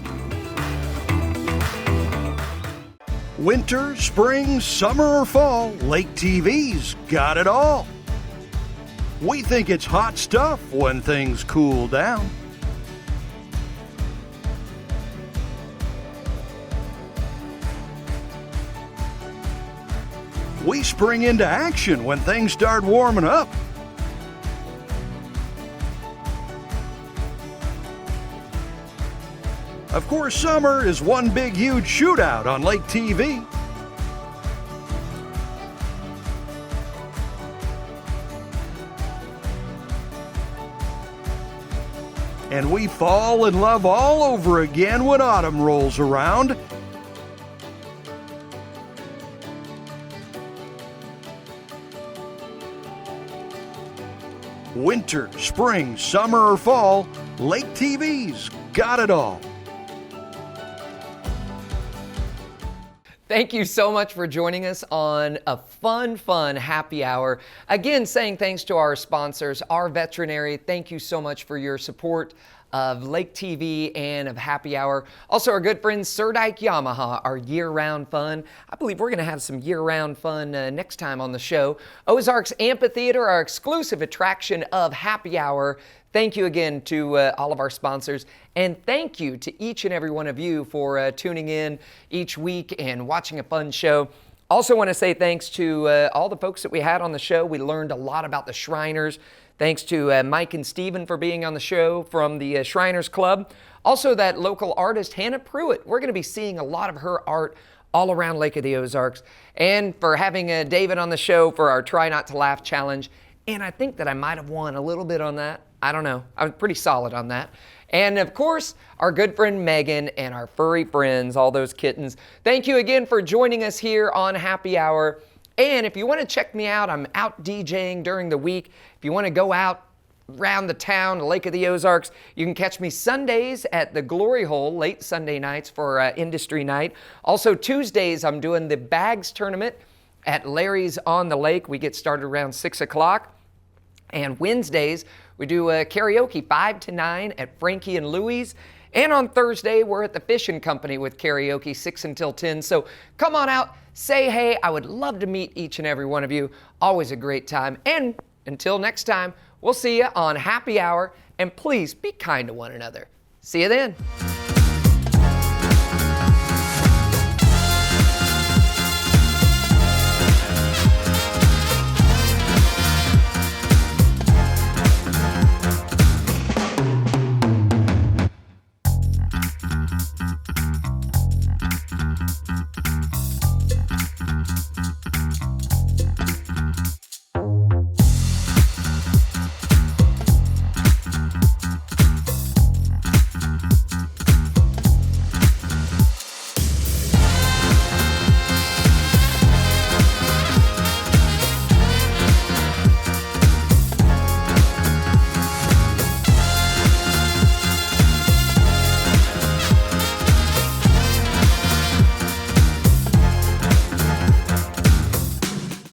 Winter, spring, summer, or fall, Lake TV's got it all. We think it's hot stuff when things cool down. We spring into action when things start warming up. Of course, summer is one big, huge shootout on Lake TV. And we fall in love all over again when autumn rolls around. Winter, spring, summer, or fall, Lake TV's got it all. Thank you so much for joining us on a fun happy hour. Again, saying thanks to our sponsors, Our Veterinary. Thank you so much for your support of Lake TV and of Happy Hour. Also, our good friends, Surdike Yamaha, our year-round fun. I believe we're going to have some year-round fun next time on the show. Ozarks Amphitheater, our exclusive attraction of Happy Hour. Thank you again to all of our sponsors, and thank you to each and every one of you for tuning in each week and watching a fun show. Also want to say thanks to all the folks that we had on the show. We learned a lot about the Shriners. Thanks to Mike and Steven for being on the show from the Shriners Club. Also that local artist, Hannah Pruitt. We're going to be seeing a lot of her art all around Lake of the Ozarks. And for having David on the show for our Try Not to Laugh challenge. And I think that I might have won a little bit on that. I don't know. I was pretty solid on that. And of course, our good friend Megan and our furry friends, all those kittens. Thank you again for joining us here on Happy Hour. And if you want to check me out, I'm out DJing during the week. If you want to go out around the town, Lake of the Ozarks, you can catch me Sundays at the Glory Hole, late Sunday nights for Industry Night. Also Tuesdays, I'm doing the Bags Tournament at Larry's on the Lake. We get started around 6 o'clock. And Wednesdays, we do karaoke 5 to 9 at Frankie and Louie's. And on Thursday, we're at the Fishing Company with karaoke 6 until 10. So come on out, say hey. I would love to meet each and every one of you. Always a great time. And until next time, we'll see you on Happy Hour. And please be kind to one another. See you then.